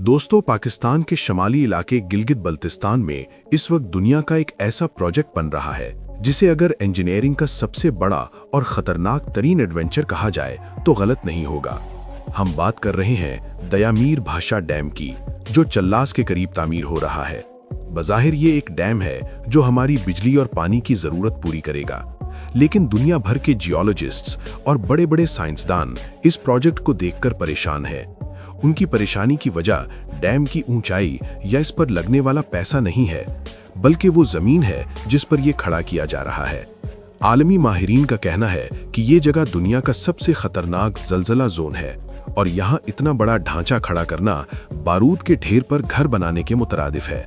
दोस्तों, पाकिस्तान के शमाली इलाके गिलगित बल्तिस्तान में इस वक्त दुनिया का एक ऐसा प्रोजेक्ट बन रहा है जिसे अगर इंजीनियरिंग का सबसे बड़ा और खतरनाक तरीन एडवेंचर कहा जाए तो गलत नहीं होगा। हम बात कर रहे हैं दयामीर भाषा डैम की, जो चल्लास के करीब तामीर हो रहा है। बज़ाहिर ये एक डैम है जो हमारी बिजली और पानी की जरूरत पूरी करेगा, लेकिन दुनिया भर के जियोलॉजिस्ट्स और बड़े बड़े साइंसदान इस प्रोजेक्ट को देखकर परेशान हैं। उनकी परेशानी की वजह डैम की ऊंचाई या इस पर लगने वाला पैसा नहीं है, बल्कि वो जमीन है जिस पर यह खड़ा किया जा रहा है। आलमी माहिरीन का कहना है कि ये जगह दुनिया का सबसे खतरनाक जलजला जोन है और यहाँ इतना बड़ा ढांचा खड़ा करना बारूद के ढेर पर घर बनाने के मुतरादिफ है।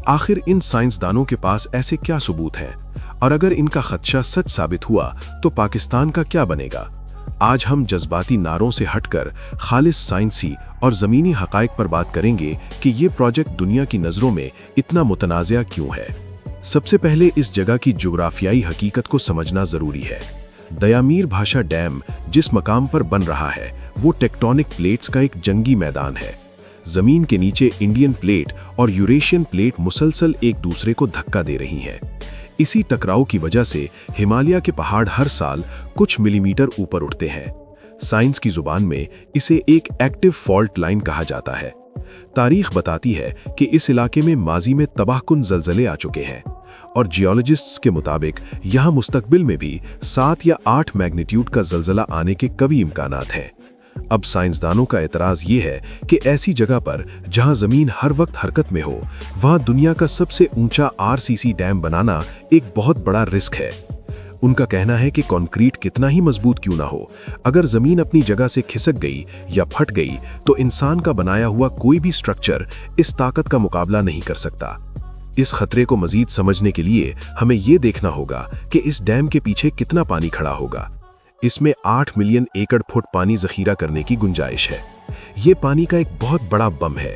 आखिर इन साइंसदानों के पास ऐसे क्या सबूत हैं, और अगर इनका खदशा सच साबित हुआ तो पाकिस्तान का क्या बनेगा? आज हम जज्बाती नारों से हटकर खालिस साइंसी और ज़मीनी हक़ाइक़ पर बात करेंगे कि ये प्रोजेक्ट दुनिया की नज़रों में इतना मुतनाज़िया क्यों है। सबसे पहले इस जगह की जुग्राफियाई हकीकत को समझना ज़रूरी है। दयामीर भाषा डैम जिस मकाम पर बन रहा है वो टेक्टोनिक प्लेट्स का एक जंगी मैदान है। ज़मीन के नीचे इंडियन प्लेट और यूरेशियन प्लेट मुसलसल एक दूसरे को धक्का दे रही हैं। इसी टकराव की वजह से हिमालय के पहाड़ हर साल कुछ मिलीमीटर ऊपर उठते हैं। साइंस की जुबान में इसे एक एक्टिव फॉल्ट लाइन कहा जाता है। तारीख बताती है कि इस इलाके में माजी में तबाहकुन जलजले आ चुके हैं और जियोलॉजिस्ट्स के मुताबिक यहाँ मुस्तकबिल में भी 7 या 8 मैग्नीट्यूड का जलजला आने के कवी इम्कानात हैं। अब साइंसदानों का एतराज ये है कि ऐसी जगह पर जहां जमीन हर वक्त हरकत में हो, वहां दुनिया का सबसे ऊंचा आरसीसी डैम बनाना एक बहुत बड़ा रिस्क है। उनका कहना है कि कंक्रीट कितना ही मजबूत क्यों ना हो, अगर जमीन अपनी जगह से खिसक गई या फट गई तो इंसान का बनाया हुआ कोई भी स्ट्रक्चर इस ताकत का मुकाबला नहीं कर सकता। इस खतरे को मजीद समझने के लिए हमें ये देखना होगा कि इस डैम के पीछे कितना पानी खड़ा होगा। इसमें 8 मिलियन एकड़ फुट पानी जखीरा करने की गुंजाइश है। ये पानी का एक बहुत बड़ा बम है।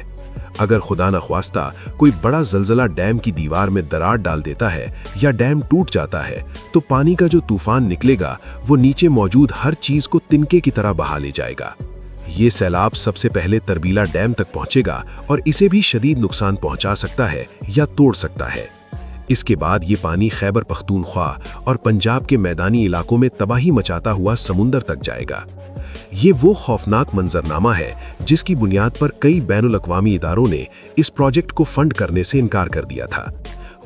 अगर खुदा न ख्वास्ता कोई बड़ा जलजला डैम की दीवार में दरार डाल देता है या डैम टूट जाता है तो पानी का जो तूफान निकलेगा वो नीचे मौजूद हर चीज को तिनके की तरह बहा ले जाएगा। ये सैलाब सबसे पहले तरबीला डैम तक पहुंचेगा और इसे भी शदीद नुकसान पहुंचा सकता है या तोड़ सकता है। इसके बाद ये पानी खैबर पख्तूनख्वा और पंजाब के मैदानी इलाकों में तबाही मचाता हुआ समुंदर तक जाएगा। ये वो खौफनाक मंजरनामा है जिसकी बुनियाद पर कई बैनुल अक़वामी इदारों ने इस प्रोजेक्ट को फंड करने से इनकार कर दिया था।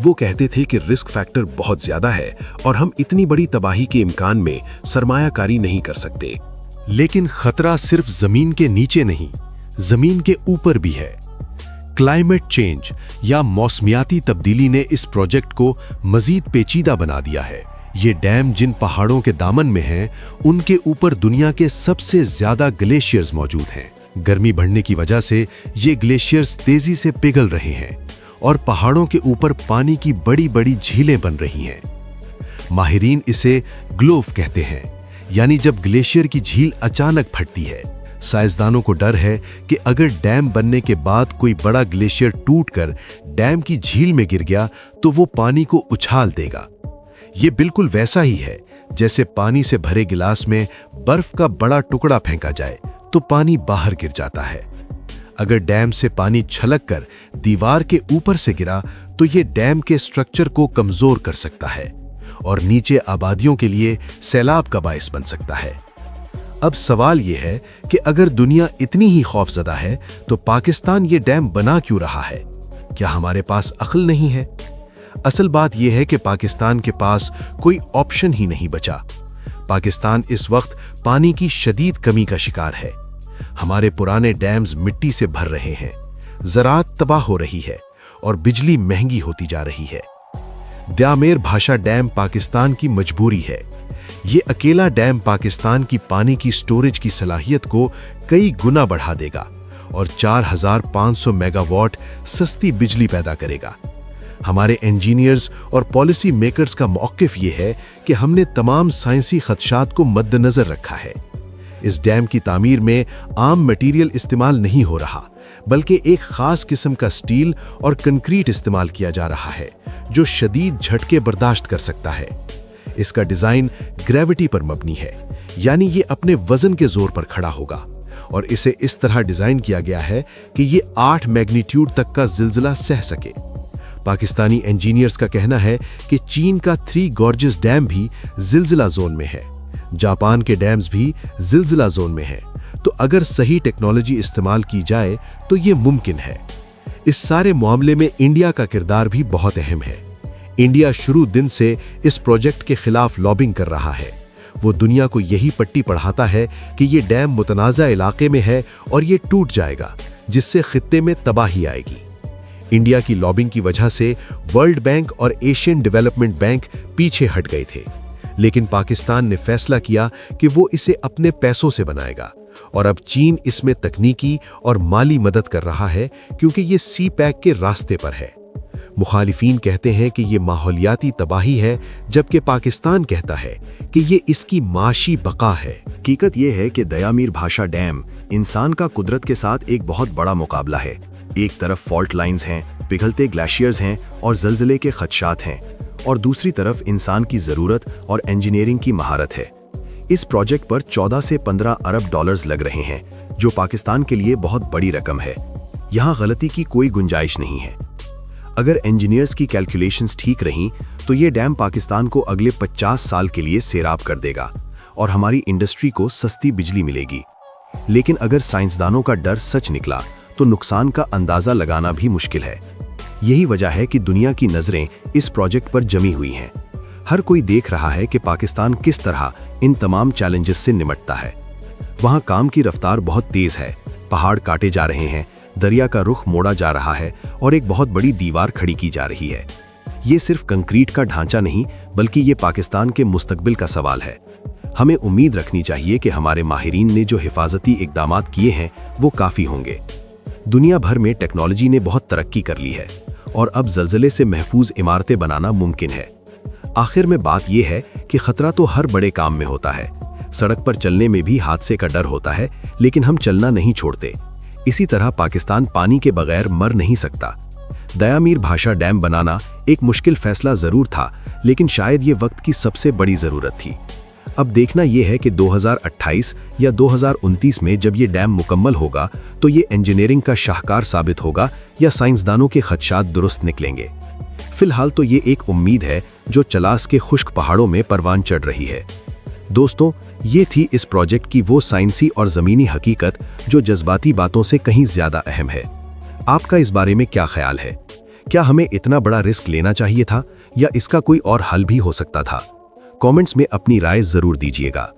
वो कहते थे कि रिस्क फैक्टर बहुत ज्यादा है और हम इतनी बड़ी तबाही के इम्कान में सरमायाकारी नहीं कर सकते। लेकिन खतरा सिर्फ जमीन के नीचे नहीं, जमीन के ऊपर भी है। क्लाइमेट चेंज या मौसमियाती तब्दीली ने इस प्रोजेक्ट को मजीद पेचीदा बना दिया है। ये डैम जिन पहाड़ों के दामन में है उनके ऊपर दुनिया के सबसे ज्यादा ग्लेशियर्स मौजूद हैं। गर्मी बढ़ने की वजह से ये ग्लेशियर्स तेजी से पिघल रहे हैं और पहाड़ों के ऊपर पानी की बड़ी बड़ी झीलें बन रही हैं। माहिरीन इसे ग्लोव कहते हैं, यानी जब ग्लेशियर की झील अचानक फटती है। साइंसदानों को डर है कि अगर डैम बनने के बाद कोई बड़ा ग्लेशियर टूटकर डैम की झील में गिर गया तो वो पानी को उछाल देगा। ये बिल्कुल वैसा ही है जैसे पानी से भरे गिलास में बर्फ का बड़ा टुकड़ा फेंका जाए तो पानी बाहर गिर जाता है। अगर डैम से पानी छलक कर दीवार के ऊपर से गिरा तो ये डैम के स्ट्रक्चर को कमजोर कर सकता है और नीचे आबादियों के लिए सैलाब का बायस बन सकता है। अब सवाल यह है कि अगर दुनिया इतनी ही खौफजदा है तो पाकिस्तान ये डैम बना क्यों रहा है? क्या हमारे पास अक्ल नहीं है? असल बात यह है कि पाकिस्तान के पास कोई ऑप्शन ही नहीं बचा। पाकिस्तान इस वक्त पानी की शदीद कमी का शिकार है। हमारे पुराने डैम्स मिट्टी से भर रहे हैं, ज़राअत तबाह हो रही है और बिजली महंगी होती जा रही है। दयामीर भाषा डैम पाकिस्तान की मजबूरी है। ये अकेला डैम पाकिस्तान की पानी की स्टोरेज की सलाहियत को कई गुना बढ़ा देगा और 4500 मेगावाट सस्ती बिजली पैदा करेगा। हमारे इंजीनियर्स और पॉलिसी मेकर्स का मौक़िफ़ ये है कि हमने तमाम साइंसी खदशात को मद्देनज़र रखा है। इस डैम की तामीर में आम मटीरियल इस्तेमाल नहीं हो रहा, बल्कि एक ख़ास किस्म का स्टील और कंक्रीट इस्तेमाल किया जा रहा है जो शदीद झटके बर्दाश्त कर सकता है। इसका डिज़ाइन ग्रेविटी पर मबनी है, यानी ये अपने वजन के जोर पर खड़ा होगा और इसे इस तरह डिजाइन किया गया है कि ये 8 मैग्नीट्यूड तक का जिलजिला सह सके। पाकिस्तानी इंजीनियर्स का कहना है कि चीन का 3 गॉर्जियस डैम भी जिलजिला जोन में है, जापान के डैम्स भी जिलजिला जोन में है। तो अगर सही टेक्नोलॉजी इस्तेमाल की जाए तो ये मुमकिन है। इस सारे मामले में इंडिया का किरदार भी बहुत अहम है। इंडिया शुरू दिन से इस प्रोजेक्ट के खिलाफ लॉबिंग कर रहा है। वो दुनिया को यही पट्टी पढ़ाता है कि ये डैम मुतनाज़ा इलाके में है और ये टूट जाएगा, जिससे खित्ते में तबाही आएगी। इंडिया की लॉबिंग की वजह से वर्ल्ड बैंक और एशियन डेवलपमेंट बैंक पीछे हट गए थे, लेकिन पाकिस्तान ने फैसला किया कि वो इसे अपने पैसों से बनाएगा और अब चीन इसमें तकनीकी और माली मदद कर रहा है क्योंकि ये सी पैक के रास्ते पर है। मुखालिफिन कहते हैं कि ये माहौलियाती तबाही है, जबकि पाकिस्तान कहता है कि ये इसकी माशी बका है। हकीकत ये है कि दयामीर भाषा डैम इंसान का कुदरत के साथ एक बहुत बड़ा मुकाबला है। एक तरफ फॉल्ट लाइंस हैं, पिघलते ग्लेशियर्स हैं और ज़लज़ले के खदशात हैं, और दूसरी तरफ इंसान की ज़रूरत और इंजीनियरिंग की महारत है। इस प्रोजेक्ट पर 14 से 15 अरब डॉलर्स लग रहे हैं, जो पाकिस्तान के लिए बहुत बड़ी रकम है। यहाँ गलती की कोई गुंजाइश नहीं है। अगर इंजीनियर्स की कैलकुलेशंस ठीक रहीं तो ये डैम पाकिस्तान को अगले 50 साल के लिए सैराब कर देगा और हमारी इंडस्ट्री को सस्ती बिजली मिलेगी। लेकिन अगर साइंसदानों का डर सच निकला तो नुकसान का अंदाज़ा लगाना भी मुश्किल है। यही वजह है कि दुनिया की नज़रें इस प्रोजेक्ट पर जमी हुई हैं। हर कोई देख रहा है कि पाकिस्तान किस तरह इन तमाम चैलेंजेस से निपटता है। वहाँ काम की रफ्तार बहुत तेज़ है, पहाड़ काटे जा रहे हैं, दरिया का रुख मोड़ा जा रहा है और एक बहुत बड़ी दीवार खड़ी की जा रही है। ये सिर्फ कंक्रीट का ढांचा नहीं, बल्कि ये पाकिस्तान के मुस्तकबिल का सवाल है। हमें उम्मीद रखनी चाहिए कि हमारे माहिरीन ने जो हिफाजती इक़दामात किए हैं वो काफ़ी होंगे। दुनिया भर में टेक्नोलॉजी ने बहुत तरक्की कर ली है और अब ज़लज़ले से महफूज इमारतें बनाना मुमकिन है। आखिर में बात यह है कि खतरा तो हर बड़े काम में होता है। सड़क पर चलने में भी हादसे का डर होता है, लेकिन हम चलना नहीं छोड़ते। इसी तरह पाकिस्तान पानी के बगैर मर नहीं सकता। दयामीर भाषा डैम बनाना एक मुश्किल फैसला ज़रूर था, लेकिन शायद ये वक्त की सबसे बड़ी ज़रूरत थी। अब देखना यह है कि 2028 या 2029 में जब ये डैम मुकम्मल होगा तो ये इंजीनियरिंग का शाहकार साबित होगा या साइंसदानों के खदशात दुरुस्त निकलेंगे। फिलहाल तो ये एक उम्मीद है जो चलास के खुश्क पहाड़ों में परवान चढ़ रही है। दोस्तों, ये थी इस प्रोजेक्ट की वो साइंसी और ज़मीनी हकीकत जो जज्बाती बातों से कहीं ज़्यादा अहम है। आपका इस बारे में क्या ख्याल है? क्या हमें इतना बड़ा रिस्क लेना चाहिए था या इसका कोई और हल भी हो सकता था? कमेंट्स में अपनी राय ज़रूर दीजिएगा।